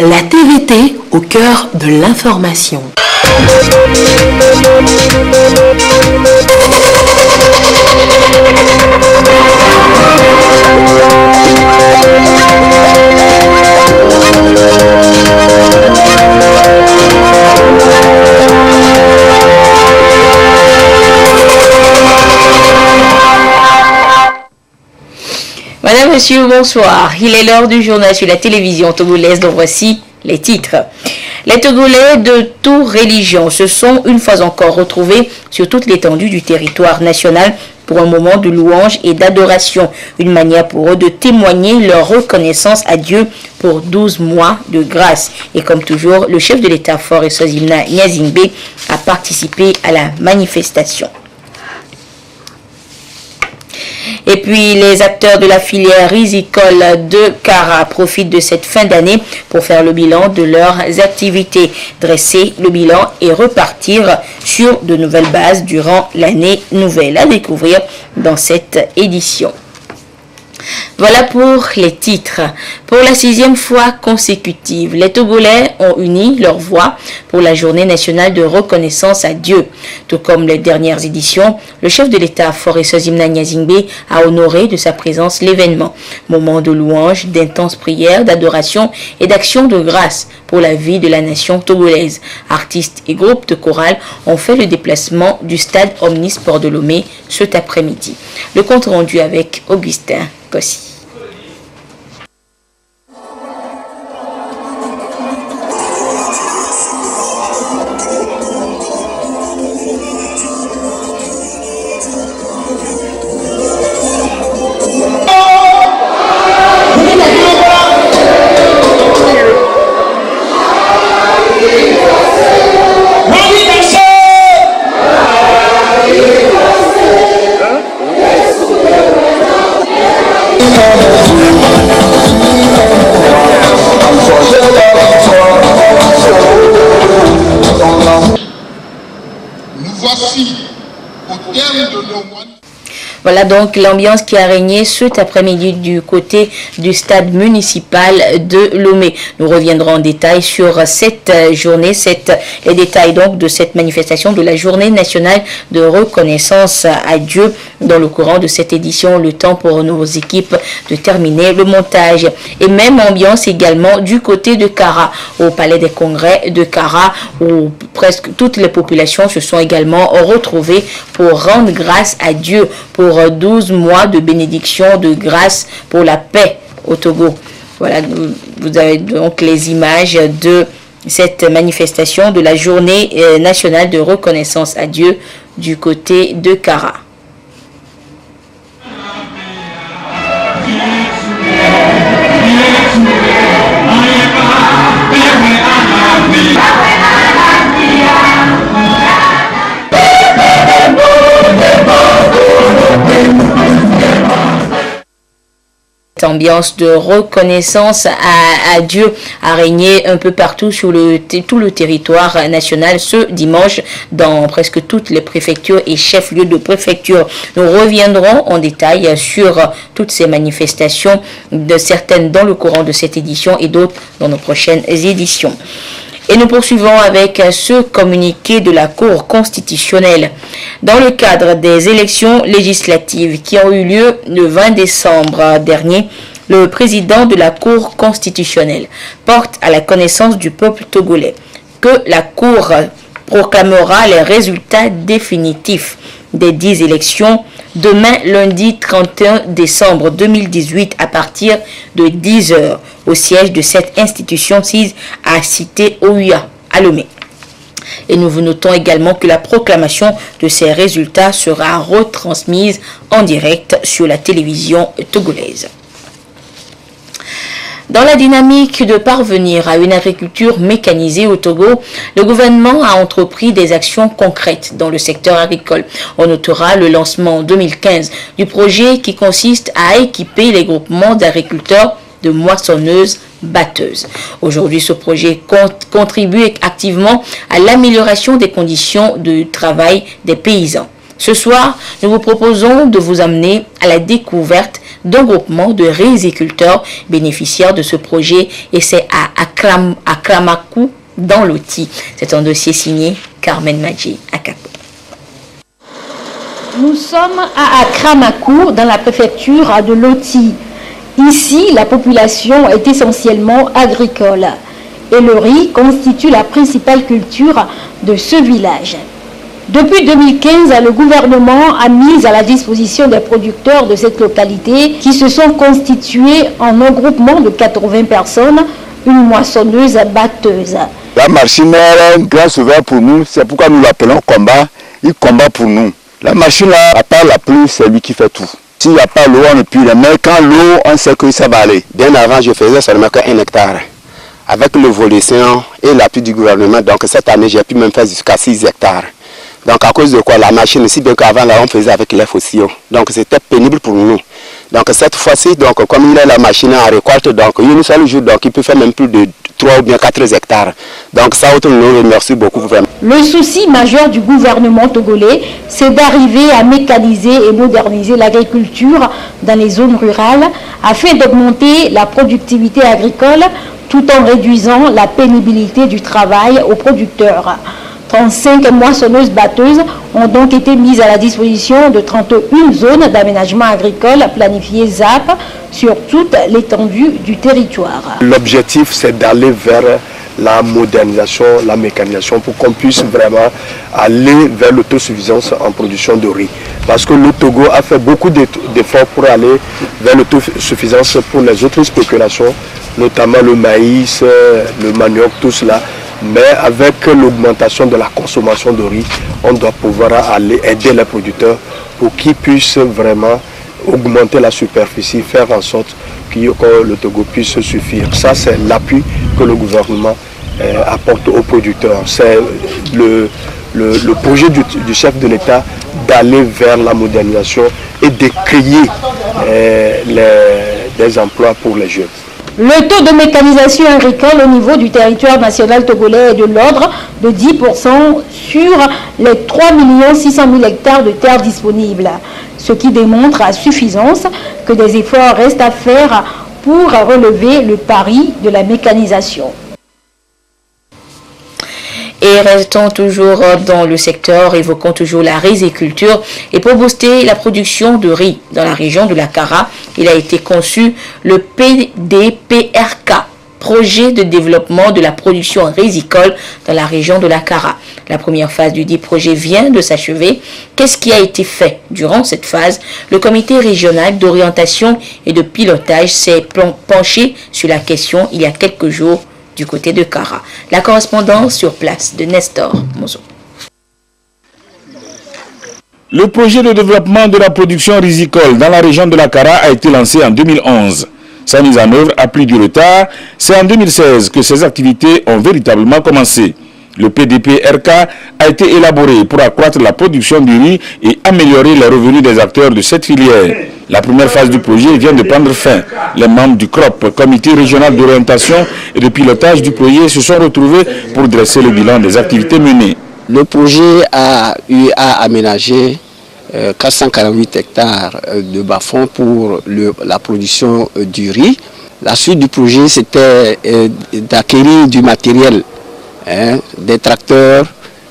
La TVT au cœur de l'information. Madame, monsieur, bonsoir. Il est l'heure du journal sur la télévision togolaise, dont voici les titres. Les Togolais de toute religion se sont une fois encore retrouvés sur toute l'étendue du territoire national pour un moment de louange et d'adoration, une manière pour eux de témoigner leur reconnaissance à Dieu pour 12 mois de grâce. Et comme toujours, le chef de l'État Faure Eswazimna Nyazingbe a participé à la manifestation. Et puis, les acteurs de la filière risicole de Kara profitent de cette fin d'année pour faire le bilan de leurs activités, dresser le bilan et repartir sur de nouvelles bases durant l'année nouvelle. À découvrir dans cette édition. Voilà pour les titres. Pour la 6e fois consécutive, les Togolais ont uni leur voix pour la journée nationale de reconnaissance à Dieu. Tout comme les dernières éditions, le chef de l'État, Faure Eswazimna Nyazingbe, a honoré de sa présence l'événement. Moment de louange, d'intenses prières, d'adoration et d'action de grâce pour la vie de la nation togolaise. Artistes et groupes de chorale ont fait le déplacement du stade Omnisport de Lomé cet après-midi. Le compte rendu avec Augustin Kossi. Voilà donc l'ambiance qui a régné cet après-midi du côté du stade municipal de Lomé. Nous reviendrons en détail sur cette journée, les détails donc de cette manifestation de la journée nationale de reconnaissance à Dieu dans le courant de cette édition. Le temps pour nos équipes de terminer le montage. Et même ambiance également du côté de Kara, au palais des congrès de Kara, où presque toutes les populations se sont également retrouvées pour rendre grâce à Dieu pour 12 mois de bénédiction, de grâce pour la paix au Togo. Voilà, vous avez donc les images de cette manifestation de la journée nationale de reconnaissance à Dieu du côté de Kara. Cette ambiance de reconnaissance à Dieu a régné un peu partout sur tout le territoire national ce dimanche dans presque toutes les préfectures et chefs-lieux de préfecture. Nous reviendrons en détail sur toutes ces manifestations, de certaines dans le courant de cette édition et d'autres dans nos prochaines éditions. Et nous poursuivons avec ce communiqué de la Cour constitutionnelle. Dans le cadre des élections législatives qui ont eu lieu le 20 décembre dernier, le président de la Cour constitutionnelle porte à la connaissance du peuple togolais que la Cour proclamera les résultats définitifs des 10 élections demain lundi 31 décembre 2018 à partir de 10h au siège de cette institution sise à Cité Ouya à Lomé. Et nous vous notons également que la proclamation de ces résultats sera retransmise en direct sur la télévision togolaise. Dans la dynamique de parvenir à une agriculture mécanisée au Togo, le gouvernement a entrepris des actions concrètes dans le secteur agricole. On notera le lancement en 2015 du projet qui consiste à équiper les groupements d'agriculteurs de moissonneuses batteuses. Aujourd'hui, ce projet contribue activement à l'amélioration des conditions de travail des paysans. Ce soir, nous vous proposons de vous amener à la découverte d'un groupement de riziculteurs bénéficiaires de ce projet et c'est à Akramakou dans l'Oti. C'est un dossier signé Carmen Madji Akapo. Nous sommes à Akramakou dans la préfecture de l'Oti. Ici, la population est essentiellement agricole et le riz constitue la principale culture de ce village. Depuis 2015, le gouvernement a mis à la disposition des producteurs de cette localité qui se sont constitués en un groupement de 80 personnes, une moissonneuse batteuse. La machine est un grand sauveur pour nous, c'est pourquoi nous l'appelons combat. Il combat pour nous. La machine là, à part la pluie, c'est lui qui fait tout. S'il n'y a pas l'eau, on ne peut. Mais quand l'eau, on sait que ça va aller. Bien avant, je faisais seulement qu'un hectare. Avec le volet-séant et l'appui du gouvernement, donc cette année, j'ai pu même faire jusqu'à 6 hectares. Donc à cause de quoi la machine, si bien qu'avant là, on faisait avec les fossiles. Donc c'était pénible pour nous. Donc cette fois-ci, donc comme il a la machine en récolte, donc une seule jour, donc il peut faire même plus de 3 ou bien 4 hectares. Donc ça, autant nous remercie beaucoup vraiment. Le souci majeur du gouvernement togolais, c'est d'arriver à mécaniser et moderniser l'agriculture dans les zones rurales afin d'augmenter la productivité agricole tout en réduisant la pénibilité du travail aux producteurs. 35 moissonneuses batteuses ont donc été mises à la disposition de 31 zones d'aménagement agricole planifiées ZAP sur toute l'étendue du territoire. L'objectif, c'est d'aller vers la modernisation, la mécanisation pour qu'on puisse vraiment aller vers l'autosuffisance en production de riz. Parce que le Togo a fait beaucoup d'efforts pour aller vers l'autosuffisance pour les autres spéculations, notamment le maïs, le manioc, tout cela. Mais avec l'augmentation de la consommation de riz, on doit pouvoir aller aider les producteurs pour qu'ils puissent vraiment augmenter la superficie, faire en sorte que le Togo puisse se suffire. Ça, c'est l'appui que le gouvernement apporte aux producteurs. C'est le projet du chef de l'État d'aller vers la modernisation et de créer des emplois pour les jeunes. Le taux de mécanisation agricole au niveau du territoire national togolais est de l'ordre de 10% sur les 3 600 000 hectares de terres disponibles, ce qui démontre à suffisance que des efforts restent à faire pour relever le pari de la mécanisation. Et restons toujours dans le secteur, évoquons toujours la riziculture. Et pour booster la production de riz dans la région de la Kara, il a été conçu le PDPRK, projet de développement de la production rizicole dans la région de la Kara. La première phase du dit projet vient de s'achever. Qu'est-ce qui a été fait durant cette phase? Le comité régional d'orientation et de pilotage s'est penché sur la question il y a quelques jours du côté de Kara. La correspondance sur place de Nestor Mozo. Le projet de développement de la production rizicole dans la région de la Kara a été lancé en 2011. Sa mise en œuvre a pris du retard. C'est en 2016 que ces activités ont véritablement commencé. Le PDP-RK a été élaboré pour accroître la production du riz et améliorer les revenus des acteurs de cette filière. La première phase du projet vient de prendre fin. Les membres du CROP, Comité régional d'orientation et de pilotage du projet, se sont retrouvés pour dresser le bilan des activités menées. Le projet a eu à aménager 448 hectares de bas-fonds pour la production du riz. La suite du projet, c'était d'acquérir du matériel, des tracteurs,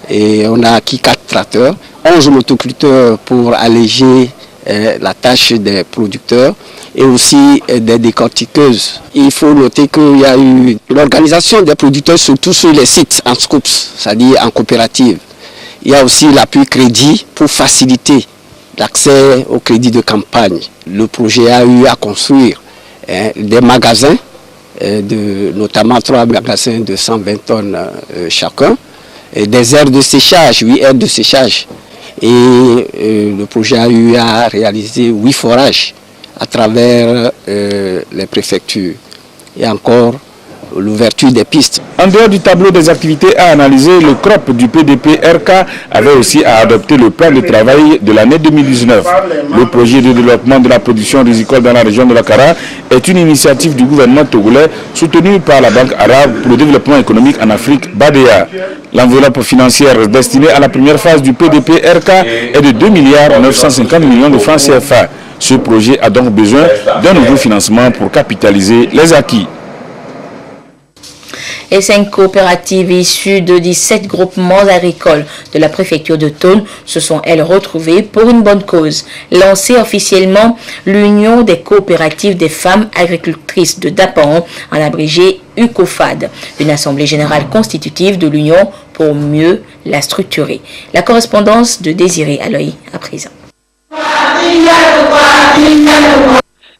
et on a acquis 4 tracteurs, 11 motoculteurs pour alléger la tâche des producteurs et aussi des décortiqueuses. Il faut noter qu'il y a eu l'organisation des producteurs surtout sur les sites en scoops, c'est-à-dire en coopérative. Il y a aussi l'appui crédit pour faciliter l'accès au crédit de campagne. Le projet a eu à construire des magasins, notamment 3 magasins de 120 tonnes chacun, et des aires de séchage, 8 aires de séchage. Et le projet a eu à réaliser 8 forages à travers les préfectures. Et encore, l'ouverture des pistes. En dehors du tableau des activités à analyser, le CROP du PDP-RK avait aussi à adopter le plan de travail de l'année 2019. Le projet de développement de la production rizicole dans la région de la Kara est une initiative du gouvernement togolais soutenue par la Banque arabe pour le développement économique en Afrique, BADEA. L'enveloppe financière destinée à la première phase du PDP-RK est de 2,950 milliards de francs CFA. Ce projet a donc besoin d'un nouveau financement pour capitaliser les acquis. Les 5 coopératives issues de 17 groupements agricoles de la préfecture de Thone se sont, elles, retrouvées pour une bonne cause. Lancée officiellement, l'Union des coopératives des femmes agricultrices de Dapaon, en abrégé UCOFAD, une assemblée générale constitutive de l'Union pour mieux la structurer. La correspondance de Désiré Aloy à présent.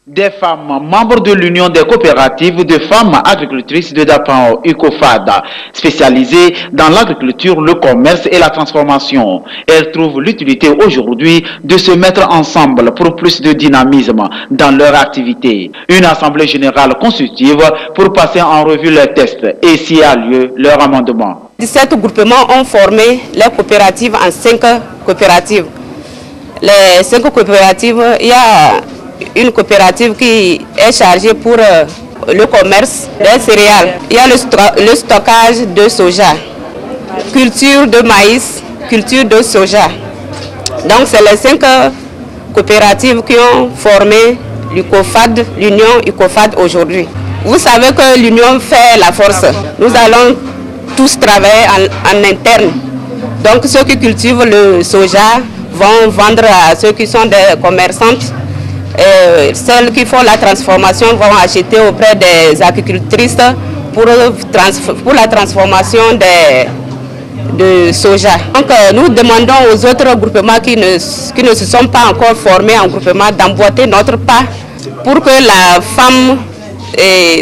Des femmes membres de l'Union des coopératives de femmes agricultrices de Dapaon, UCOFAD, spécialisées dans l'agriculture, le commerce et la transformation. Elles trouvent l'utilité aujourd'hui de se mettre ensemble pour plus de dynamisme dans leur activité. Une assemblée générale constitutive pour passer en revue les tests et s'y a lieu leur amendement. 17 groupements ont formé les coopératives en 5 coopératives. Les 5 coopératives, il y a une coopérative qui est chargée pour le commerce des céréales. Il y a le stockage de soja, culture de maïs, culture de soja. Donc c'est les 5 coopératives qui ont formé l'UCOFAD, l'Union UCOFAD aujourd'hui. Vous savez que l'Union fait la force. Nous allons tous travailler en interne. Donc ceux qui cultivent le soja vont vendre à ceux qui sont des commerçantes. Celles qui font la transformation vont acheter auprès des agricultrices pour la transformation de soja. Donc nous demandons aux autres groupements qui ne se sont pas encore formés en groupement d'emboîter notre pas pour que la femme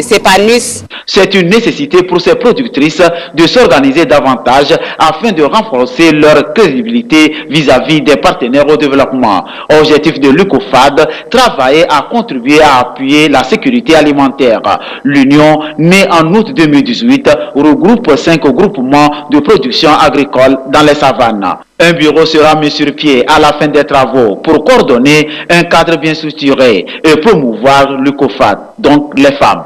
s'épanouisse. C'est une nécessité pour ces productrices de s'organiser davantage afin de renforcer leur crédibilité vis-à-vis des partenaires au développement. Objectif de l'UCOFAD, travailler à contribuer à appuyer la sécurité alimentaire. L'Union, née en août 2018, regroupe 5 groupements de production agricole dans les savanes. Un bureau sera mis sur pied à la fin des travaux pour coordonner un cadre bien structuré et promouvoir l'UCOFAD, donc les femmes.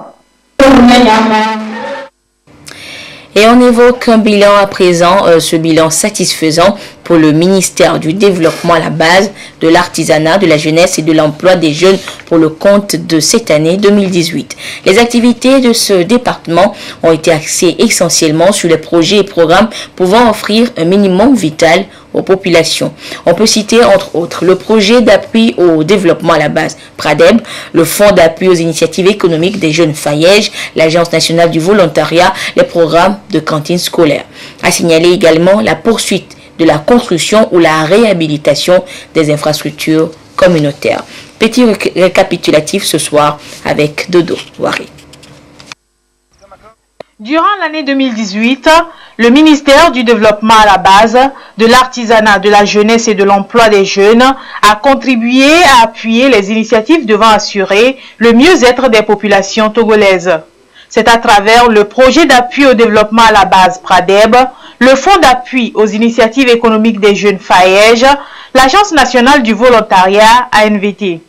Et on évoque un bilan à présent, ce bilan satisfaisant pour le ministère du Développement à la base de l'artisanat, de la jeunesse et de l'emploi des jeunes pour le compte de cette année 2018. Les activités de ce département ont été axées essentiellement sur les projets et programmes pouvant offrir un minimum vital aux populations. On peut citer entre autres le projet d'appui au développement à la base PRADEB, le fonds d'appui aux initiatives économiques des jeunes Fayège, l'Agence nationale du volontariat, les programmes de cantines scolaires. À signaler également la poursuite de la construction ou la réhabilitation des infrastructures communautaires. Petit récapitulatif ce soir avec Dodo Waré. Durant l'année 2018, le ministère du Développement à la base, de l'artisanat, de la jeunesse et de l'emploi des jeunes a contribué à appuyer les initiatives devant assurer le mieux-être des populations togolaises. C'est à travers le projet d'appui au développement à la base PRADEB, le fonds d'appui aux initiatives économiques des jeunes Fayège, l'Agence nationale du volontariat ANVT.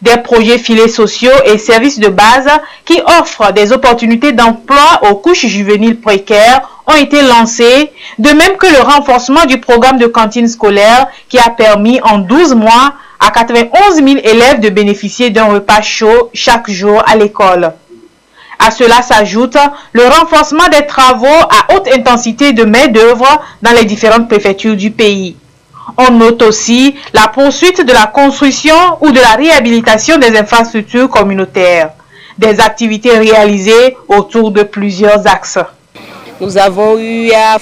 Des projets filets sociaux et services de base qui offrent des opportunités d'emploi aux couches juvéniles précaires ont été lancés, de même que le renforcement du programme de cantine scolaire qui a permis en 12 mois à 91 000 élèves de bénéficier d'un repas chaud chaque jour à l'école. À cela s'ajoute le renforcement des travaux à haute intensité de main-d'œuvre dans les différentes préfectures du pays. On note aussi la poursuite de la construction ou de la réhabilitation des infrastructures communautaires, des activités réalisées autour de plusieurs axes. Nous avons eu à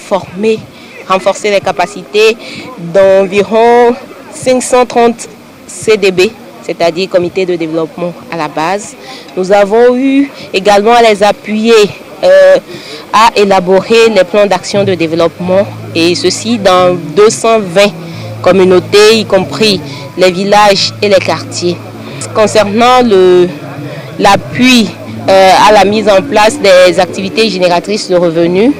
renforcer les capacités d'environ 530 CDB, c'est-à-dire Comité de développement à la base. Nous avons eu également à les appuyer à élaborer les plans d'action de développement, et ceci dans 220 communautés, y compris les villages et les quartiers. Concernant l'appui à la mise en place des activités génératrices de revenus.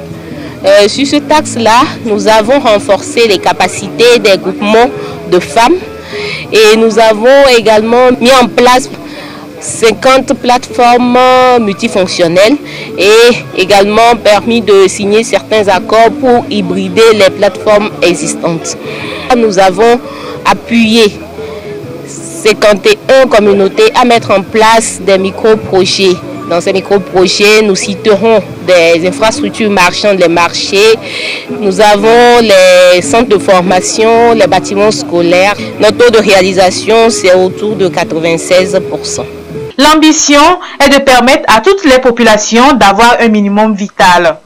Sur ce axe-là, nous avons renforcé les capacités des groupements de femmes et nous avons également mis en place 50 plateformes multifonctionnelles et également permis de signer certains accords pour hybrider les plateformes existantes. Nous avons appuyé 51 communautés à mettre en place des micro-projets. Dans ces micro-projets, nous citerons des infrastructures marchandes, les marchés. Nous avons les centres de formation, les bâtiments scolaires. Notre taux de réalisation, c'est autour de 96%. L'ambition est de permettre à toutes les populations d'avoir un minimum vital.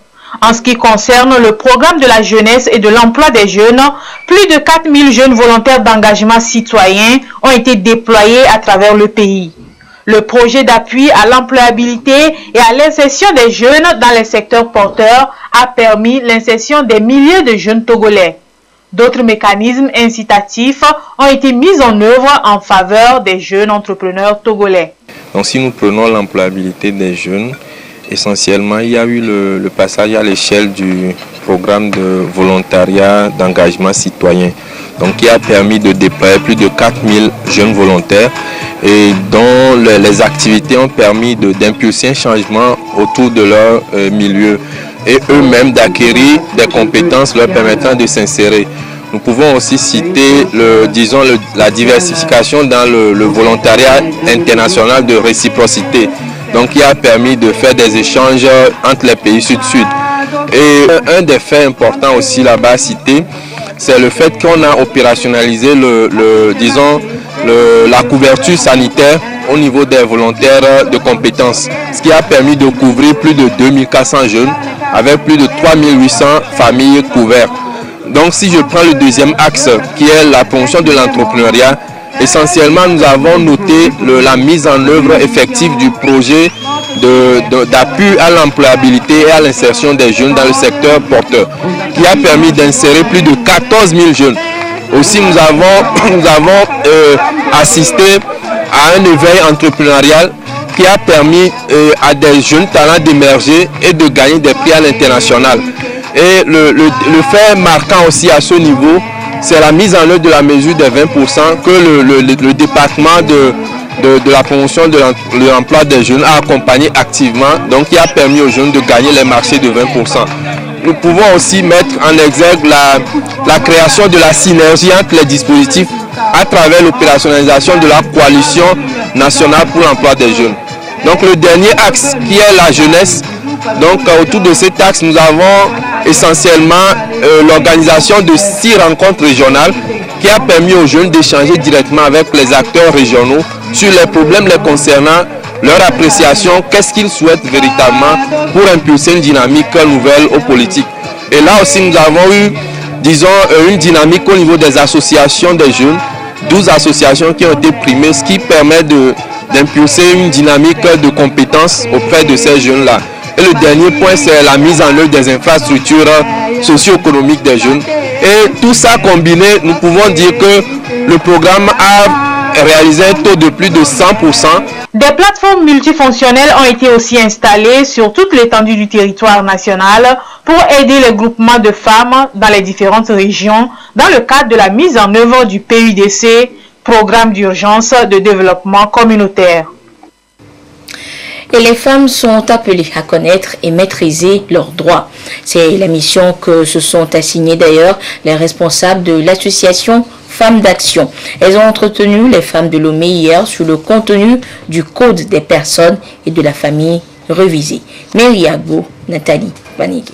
En ce qui concerne le programme de la jeunesse et de l'emploi des jeunes, plus de 4000 jeunes volontaires d'engagement citoyen ont été déployés à travers le pays. Le projet d'appui à l'employabilité et à l'insertion des jeunes dans les secteurs porteurs a permis l'insertion des milliers de jeunes Togolais. D'autres mécanismes incitatifs ont été mis en œuvre en faveur des jeunes entrepreneurs togolais. Donc si nous prenons l'employabilité des jeunes, essentiellement il y a eu le passage à l'échelle du programme de volontariat d'engagement citoyen, donc qui a permis de déployer plus de 4000 jeunes volontaires et dont les activités ont permis d'impulser un changement autour de leur milieu et eux-mêmes d'acquérir des compétences leur permettant de s'insérer. Nous pouvons aussi citer la diversification dans le volontariat international de réciprocité, donc qui a permis de faire des échanges entre les pays sud-sud. Et un des faits importants aussi là-bas à citer, c'est le fait qu'on a opérationnalisé la couverture sanitaire au niveau des volontaires de compétences, ce qui a permis de couvrir plus de 2400 jeunes avec plus de 3800 familles couvertes. Donc si je prends le deuxième axe qui est la promotion de l'entrepreneuriat, essentiellement nous avons noté la mise en œuvre effective du projet d'appui à l'employabilité et à l'insertion des jeunes dans le secteur porteur, qui a permis d'insérer plus de 14 000 jeunes. Aussi nous avons assisté à un éveil entrepreneurial qui a permis à des jeunes talents d'émerger et de gagner des prix à l'international. Et le fait marquant aussi à ce niveau, c'est la mise en œuvre de la mesure des 20% que le département de la promotion de l'emploi des jeunes a accompagné activement, donc qui a permis aux jeunes de gagner les marchés de 20%. Nous pouvons aussi mettre en exergue la création de la synergie entre les dispositifs à travers l'opérationnalisation de la coalition nationale pour l'emploi des jeunes. Donc le dernier axe qui est la jeunesse, donc autour de cet axe nous avons essentiellement l'organisation de 6 rencontres régionales qui a permis aux jeunes d'échanger directement avec les acteurs régionaux sur les problèmes les concernant, leur appréciation, qu'est-ce qu'ils souhaitent véritablement pour impulser une dynamique nouvelle aux politiques. Et là aussi nous avons eu, disons, une dynamique au niveau des associations des jeunes, 12 associations qui ont été primées, ce qui permet d'impulser une dynamique de compétences auprès de ces jeunes-là. Et le dernier point, c'est la mise en œuvre des infrastructures socio-économiques des jeunes. Et tout ça combiné, nous pouvons dire que le programme a réalisé un taux de plus de 100%. Des plateformes multifonctionnelles ont été aussi installées sur toute l'étendue du territoire national pour aider les groupements de femmes dans les différentes régions dans le cadre de la mise en œuvre du PUDC, Programme d'urgence de développement communautaire. Et les femmes sont appelées à connaître et maîtriser leurs droits. C'est la mission que se sont assignés d'ailleurs les responsables de l'association Femmes d'Action. Elles ont entretenu les femmes de Lomé hier sur le contenu du Code des personnes et de la famille révisé. Mériago, Nathalie Banigui.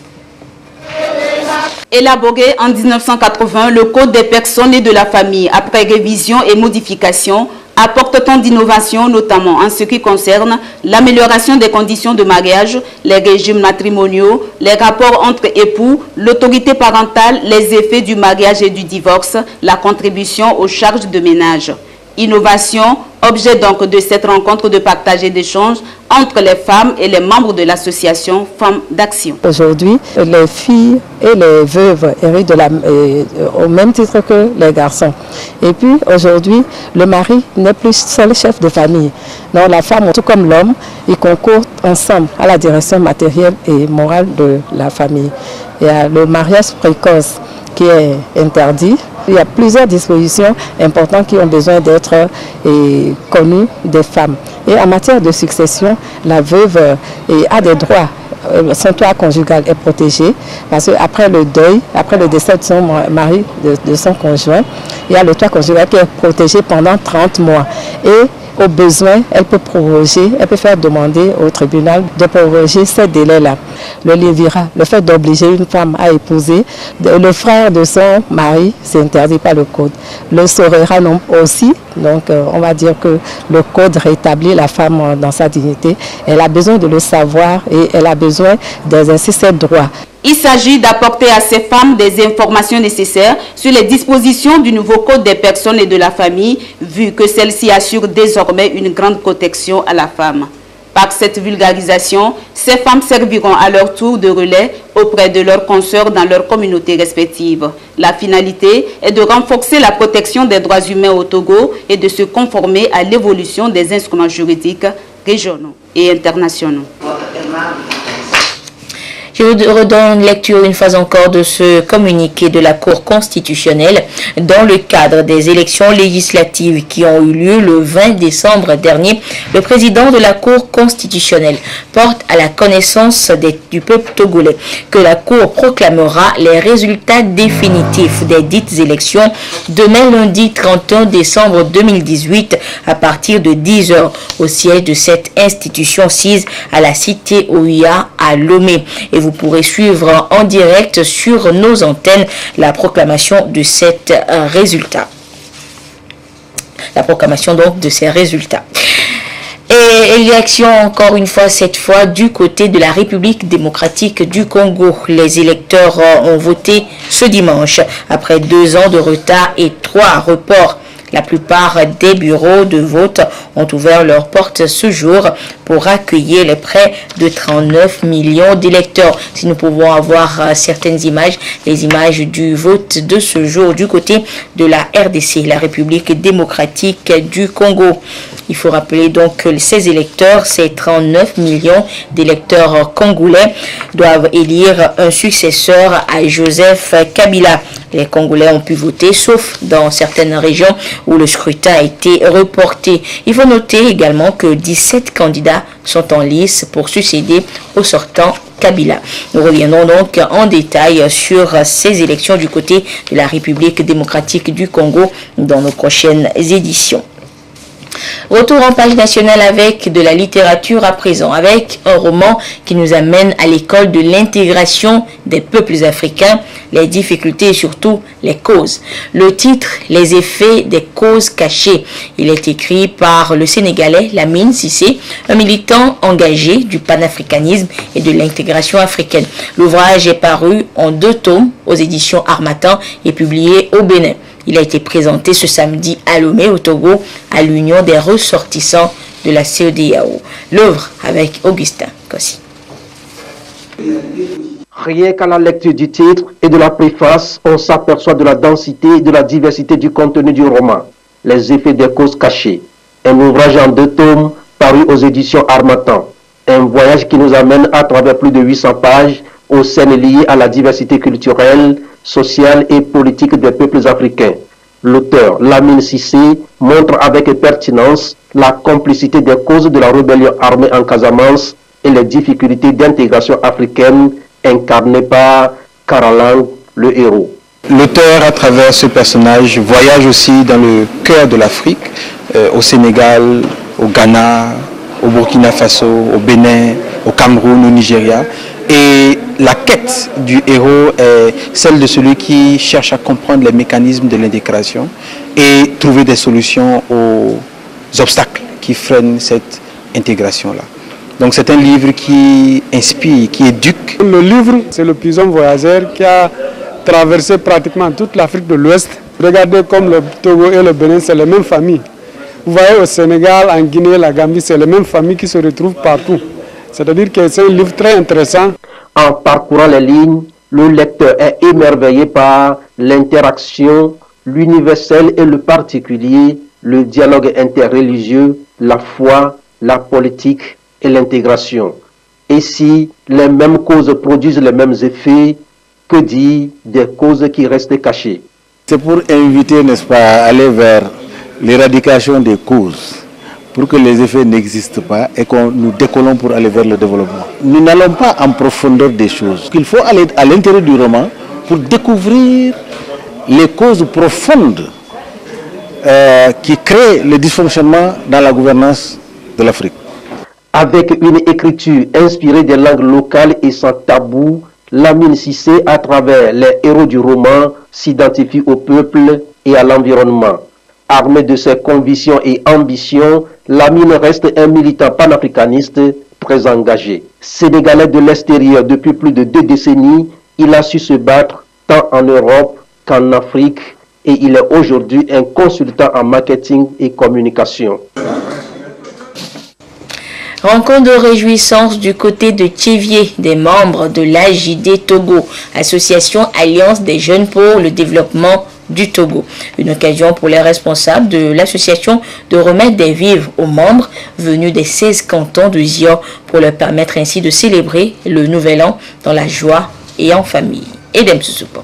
Élaboré en 1980, le Code des personnes et de la famille, après révision et modification, apporte tant d'innovations, notamment en ce qui concerne l'amélioration des conditions de mariage, les régimes matrimoniaux, les rapports entre époux, l'autorité parentale, les effets du mariage et du divorce, la contribution aux charges de ménage. Innovation, objet donc de cette rencontre de partage et d'échange entre les femmes et les membres de l'association Femmes d'Action. Aujourd'hui, les filles et les veuves héritent au même titre que les garçons. Et puis aujourd'hui, le mari n'est plus seul chef de famille. Donc la femme, tout comme l'homme, ils concourent ensemble à la direction matérielle et morale de la famille. Il y a le mariage précoce qui est interdit. Il y a plusieurs dispositions importantes qui ont besoin d'être connues des femmes. Et en matière de succession, la veuve a des droits. Son droit conjugal est protégé parce qu'après le deuil, après le décès de son mari, de son conjoint, il y a le droit conjugal qui est protégé pendant 30 mois. Et au besoin, elle peut proroger, elle peut faire demander au tribunal de proroger ces délais-là. Le lévirat, le fait d'obliger une femme à épouser le frère de son mari, c'est interdit par le code. Le sorera aussi, donc on va dire que le code rétablit la femme dans sa dignité. Elle a besoin de le savoir et elle a besoin d'exercer ses droits. Il s'agit d'apporter à ces femmes des informations nécessaires sur les dispositions du nouveau Code des personnes et de la famille, vu que celle-ci assure désormais une grande protection à la femme. Par cette vulgarisation, ces femmes serviront à leur tour de relais auprès de leurs consoeurs dans leurs communautés respectives. La finalité est de renforcer la protection des droits humains au Togo et de se conformer à l'évolution des instruments juridiques régionaux et internationaux. Je vous redonne lecture une fois encore de ce communiqué de la Cour constitutionnelle dans le cadre des élections législatives qui ont eu lieu le 20 décembre dernier. Le président de la Cour constitutionnelle porte à la connaissance du peuple togolais que la Cour proclamera les résultats définitifs des dites élections demain lundi 31 décembre 2018 à partir de 10h au siège de cette institution sise à la cité Oya à Lomé. Et vous pourrez suivre en direct sur nos antennes la proclamation de cet résultat. La proclamation donc de ces résultats. Et élection encore une fois, cette fois du côté de la République démocratique du Congo. Les électeurs ont voté ce dimanche après 2 ans de retard et 3 reports. La plupart des bureaux de vote ont ouvert leurs portes ce jour pour accueillir les près de 39 millions d'électeurs. Si nous pouvons avoir certaines images, les images du vote de ce jour du côté de la RDC, la République démocratique du Congo. Il faut rappeler donc que ces électeurs, ces 39 millions d'électeurs congolais, doivent élire un successeur à Joseph Kabila. Les Congolais ont pu voter, sauf dans certaines régions où le scrutin a été reporté. Il faut noter également que 17 candidats sont en lice pour succéder au sortant Kabila. Nous reviendrons donc en détail sur ces élections du côté de la République démocratique du Congo dans nos prochaines éditions. Retour en page nationale avec de la littérature à présent, avec un roman qui nous amène à l'école de l'intégration des peuples africains, les difficultés et surtout les causes. Le titre, Les effets des causes cachées. Il est écrit par le Sénégalais Lamine Cissé, un militant engagé du panafricanisme et de l'intégration africaine. L'ouvrage est paru en 2 tomes aux éditions Harmattan et publié au Bénin. Il a été présenté ce samedi à Lomé, au Togo, à l'Union des ressortissants de la CEDEAO. L'œuvre avec Augustin Kossi. Rien qu'à la lecture du titre et de la préface, on s'aperçoit de la densité et de la diversité du contenu du roman. Les effets des causes cachées. Un ouvrage en 2 tomes paru aux éditions Harmattan. Un voyage qui nous amène à travers plus de 800 pages aux scènes liées à la diversité culturelle, sociale et politique des peuples africains. L'auteur, Lamine Cissé, montre avec pertinence la complicité des causes de la rébellion armée en Casamance et les difficultés d'intégration africaine incarnées par Karalang, le héros. L'auteur, à travers ce personnage, voyage aussi dans le cœur de l'Afrique, au Sénégal, au Ghana, au Burkina Faso, au Bénin, au Cameroun, au Nigeria. Et la quête du héros est celle de celui qui cherche à comprendre les mécanismes de l'intégration et trouver des solutions aux obstacles qui freinent cette intégration-là. Donc c'est un livre qui inspire, qui éduque. Le livre, c'est le pigeon voyageur qui a traversé pratiquement toute l'Afrique de l'Ouest. Regardez comme le Togo et le Bénin, c'est les mêmes familles. Vous voyez, au Sénégal, en Guinée, la Gambie, c'est les mêmes familles qui se retrouvent partout. C'est-à-dire que c'est un livre très intéressant. En parcourant les lignes, le lecteur est émerveillé par l'interaction, l'universel et le particulier, le dialogue interreligieux, la foi, la politique et l'intégration. Et si les mêmes causes produisent les mêmes effets, que dire des causes qui restent cachées? C'est pour inviter, n'est-ce pas, à aller vers l'éradication des causes, pour que les effets n'existent pas et que nous décollons pour aller vers le développement. Nous n'allons pas en profondeur des choses. Il faut aller à l'intérieur du roman pour découvrir les causes profondes qui créent le dysfonctionnement dans la gouvernance de l'Afrique. Avec une écriture inspirée des langues locales et sans tabou, Lamine Cissé, à travers les héros du roman, s'identifie au peuple et à l'environnement. Armé de ses convictions et ambitions, Lamine reste un militant panafricaniste très engagé. Sénégalais de l'extérieur depuis plus de 2 décennies, il a su se battre tant en Europe qu'en Afrique et il est aujourd'hui un consultant en marketing et communication. Rencontre de réjouissance du côté de Thiévié, des membres de l'AJD Togo, association Alliance des jeunes pour le développement du Togo. Une occasion pour les responsables de l'association de remettre des vivres aux membres venus des 16 cantons de Zior pour leur permettre ainsi de célébrer le nouvel an dans la joie et en famille. Edem Sousoupo.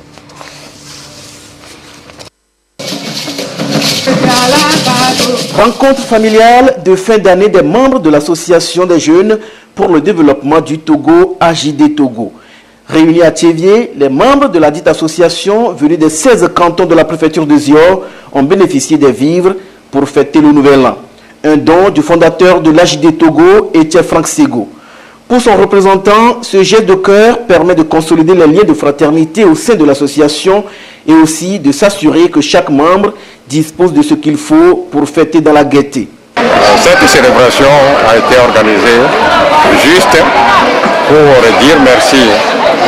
Rencontre familiale de fin d'année des membres de l'association des jeunes pour le développement du Togo, AJD Togo. Réunis à Thiévié, les membres de la dite association venus des 16 cantons de la préfecture de Zior ont bénéficié des vivres pour fêter le nouvel an. Un don du fondateur de l'AJD Togo, Étienne Franck Sego. Pour son représentant, ce geste de cœur permet de consolider les liens de fraternité au sein de l'association et aussi de s'assurer que chaque membre dispose de ce qu'il faut pour fêter dans la gaieté. Cette célébration a été organisée juste pour dire merci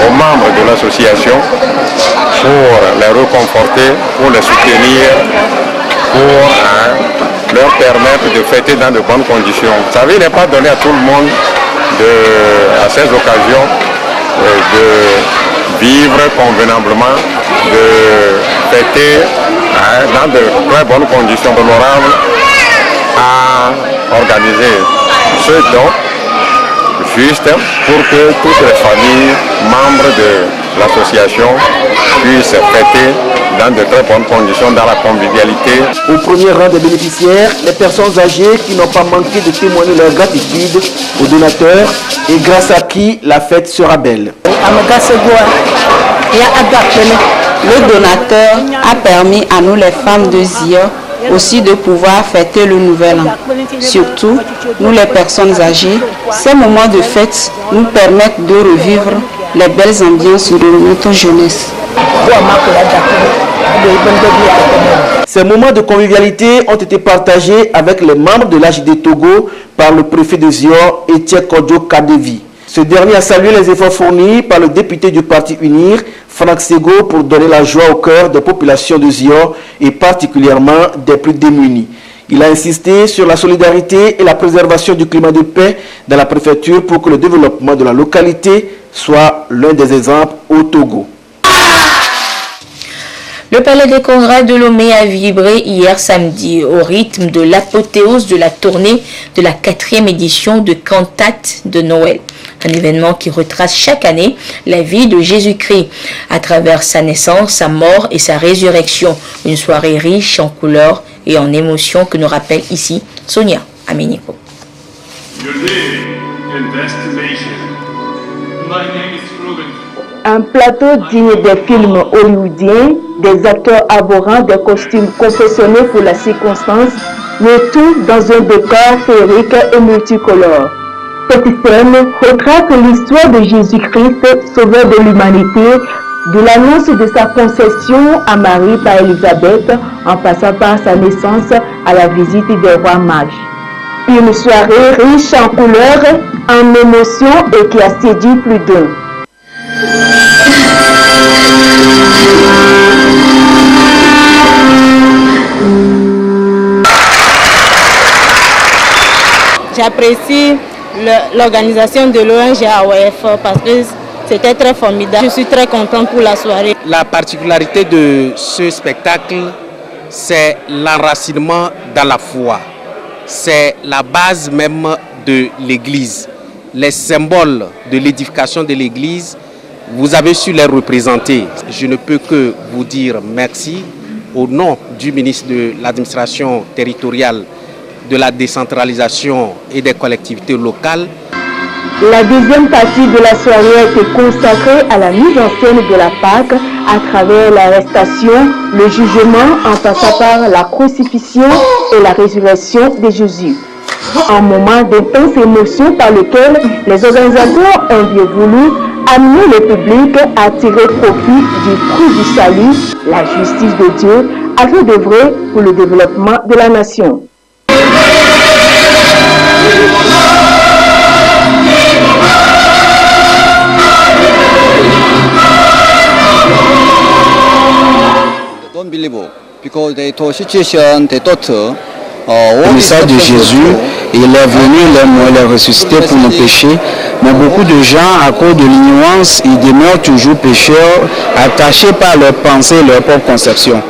aux membres de l'association, pour les réconforter, pour les soutenir, pour leur permettre de fêter dans de bonnes conditions. Sa vie n'est pas donnée à tout le monde à ces occasions de vivre convenablement, de fêter dans de très bonnes conditions honorables, à organiser ce don juste pour que toutes les familles membres de l'association puissent fêter dans de très bonnes conditions, dans la convivialité. Au premier rang des bénéficiaires, les personnes âgées qui n'ont pas manqué de témoigner leur gratitude aux donateurs et grâce à qui la fête sera belle. Le donateur a permis à nous les femmes de Zior aussi de pouvoir fêter le nouvel an. Surtout, nous les personnes âgées, ces moments de fête nous permettent de revivre les belles ambiances de notre jeunesse. Ces moments de convivialité ont été partagés avec les membres de l'AJD Togo par le préfet de Zior, Étienne Kodjo Kadevi. Ce dernier a salué les efforts fournis par le député du parti UNIR, Franck Sego, pour donner la joie au cœur des populations de Zior et particulièrement des plus démunis. Il a insisté sur la solidarité et la préservation du climat de paix dans la préfecture pour que le développement de la localité soit l'un des exemples au Togo. Le palais des congrès de Lomé a vibré hier samedi au rythme de l'apothéose de la tournée de la 4e édition de Cantate de Noël. Un événement qui retrace chaque année la vie de Jésus-Christ à travers sa naissance, sa mort et sa résurrection. Une soirée riche en couleurs et en émotions que nous rappelle ici Sonia Aménico. Un plateau digne des films hollywoodiens, des acteurs arborant des costumes confectionnés pour la circonstance, le tout dans un décor féerique et multicolore. Cette scène retrace l'histoire de Jésus-Christ, sauveur de l'humanité, de l'annonce de sa conception à Marie par Élisabeth, en passant par sa naissance à la visite des rois mages. Une soirée riche en couleurs, en émotions et qui a séduit plus d'un. J'apprécie l'organisation de l'ONG AOF parce que c'était très formidable. Je suis très contente pour la soirée. La particularité de ce spectacle, c'est l'enracinement dans la foi. C'est la base même de l'Église. Les symboles de l'édification de l'Église, vous avez su les représenter. Je ne peux que vous dire merci au nom du ministre de l'administration territoriale, de la décentralisation et des collectivités locales. La deuxième partie de la soirée a été consacrée à la mise en scène de la Pâque à travers l'arrestation, le jugement en passant par la crucifixion et la résurrection de Jésus. Un moment d'intense émotion par lequel les organisateurs ont bien voulu amener le public à tirer profit du fruit du salut, la justice de Dieu, afin d'œuvrer pour le développement de la nation. Le message de Jésus, il est venu, il est ressuscité pour nos péchés, mais beaucoup de gens, à cause de l'ignorance, ils demeurent toujours pécheurs, attachés par leurs pensées, leur propre conception.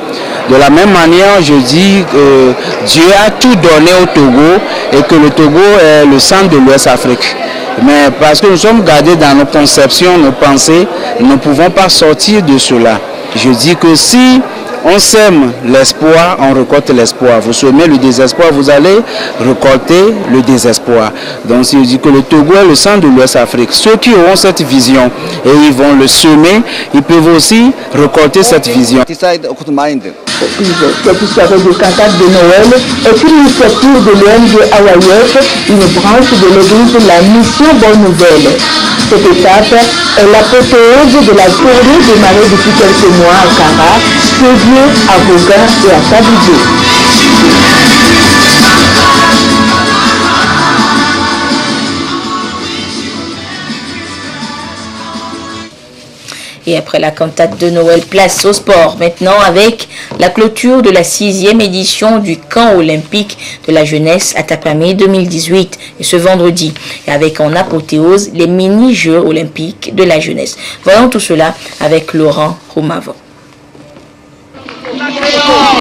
De la même manière, je dis que Dieu a tout donné au Togo et que le Togo est le centre de l'Ouest Afrique. Mais parce que nous sommes gardés dans nos conceptions, nos pensées, nous ne pouvons pas sortir de cela. Je dis que si on sème l'espoir, on récolte l'espoir. Vous semez le désespoir, vous allez récolter le désespoir. Donc si je dis que le Togo est le centre de l'Ouest Afrique, ceux qui auront cette vision et ils vont le semer, ils peuvent aussi récolter cette vision. Cette soirée de cantate de Noël est une initiative de l'ONG AOF, une branche de l'église de la mission Bonne Nouvelle. Cette étape est l'apothéose de la journée démarrée depuis quelques mois à Kara, Sévier, à Boga et à Tabidjo. Et après la cantate de Noël, place au sport. Maintenant avec la clôture de la 6e édition du camp olympique de la jeunesse à Tapamé 2018. Et ce vendredi, et avec en apothéose les mini-jeux olympiques de la jeunesse. Voyons tout cela avec Laurent Roumavon.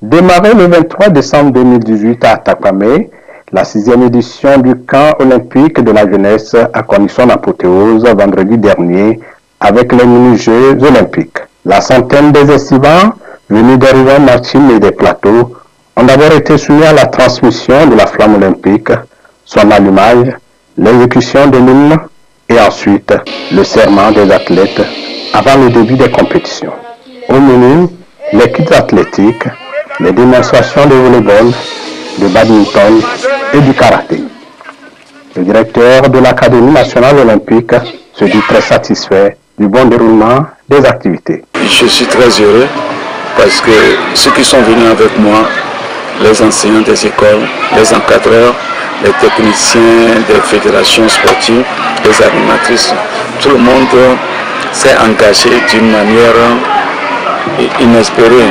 Démarré le 23 décembre 2018 à Tapamé, la 6e édition du camp olympique de la jeunesse a connu son apothéose vendredi dernier avec les mini-jeux olympiques. La centaine des estivants venus des régions maritimes et des plateaux ont d'abord été soumis à la transmission de la flamme olympique, son allumage, l'exécution de l'hymne et ensuite le serment des athlètes avant le début des compétitions. Au menu, les kits athlétiques, les démonstrations de volleyball, de badminton et du karaté. Le directeur de l'Académie nationale olympique se dit très satisfait du bon déroulement des activités. Je suis très heureux parce que ceux qui sont venus avec moi, les enseignants des écoles, les encadreurs, les techniciens des fédérations sportives, les animatrices, tout le monde s'est engagé d'une manière inespérée.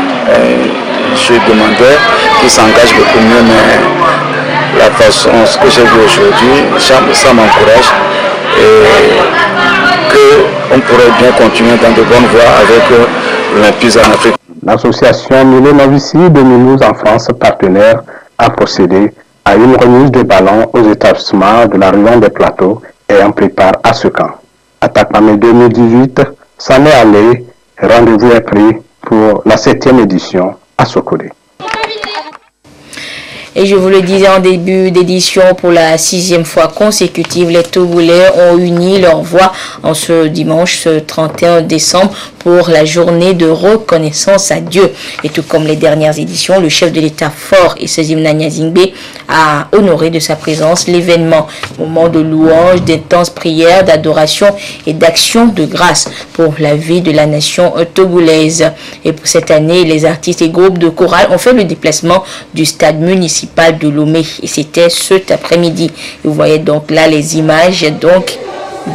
Je demandais qu'ils s'engagent beaucoup mieux, mais la façon, ce que j'ai vu aujourd'hui, ça m'encourage et qu'on pourrait bien continuer dans de bonnes voies avec l'Olympisme en Afrique. L'association Mille Novici de Mulhouse en France, partenaire, a procédé à une remise de ballons aux établissements de la région des plateaux et en prépare à ce camp. À Tapamé 2018, s'en est allé, rendez-vous est pris pour la 7e édition à Sokodé. Et je vous le disais en début d'édition, pour la 6e fois consécutive, les Togolais ont uni leur voix en ce dimanche, ce 31 décembre, pour la journée de reconnaissance à Dieu. Et tout comme les dernières éditions, le chef de l'État fort et Sezim Nanya Zingbe a honoré de sa présence l'événement. Moment de louange, d'intenses prières, d'adoration et d'action de grâce pour la vie de la nation togolaise. Et pour cette année, les artistes et groupes de chorale ont fait le déplacement du stade municipal de Lomé, et c'était cet après-midi. Vous voyez donc là les images donc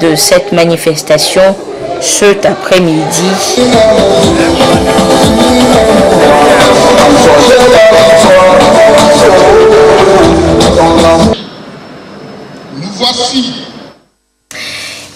de cette manifestation cet après-midi.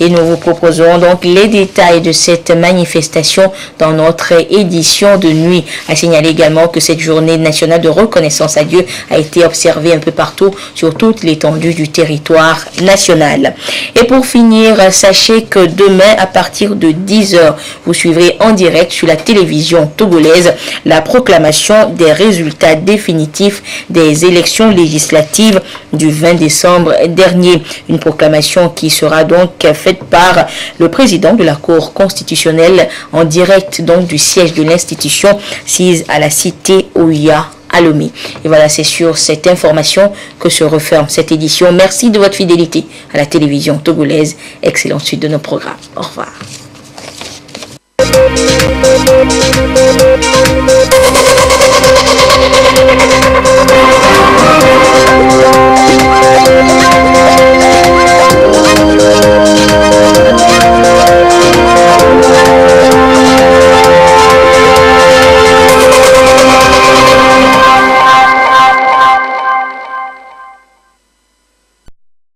Et nous vous proposons donc les détails de cette manifestation dans notre édition de nuit. À signaler également que cette journée nationale de reconnaissance à Dieu a été observée un peu partout sur toute l'étendue du territoire national. Et pour finir, sachez que demain à partir de 10h, vous suivrez en direct sur la télévision togolaise la proclamation des résultats définitifs des élections législatives du 20 décembre dernier. Une proclamation qui sera donc faite par le président de la Cour constitutionnelle en direct donc du siège de l'institution sise à la cité Ouya à Lomé. Et voilà, c'est sur cette information que se referme cette édition. Merci de votre fidélité à la télévision togolaise. Excellente suite de nos programmes. Au revoir.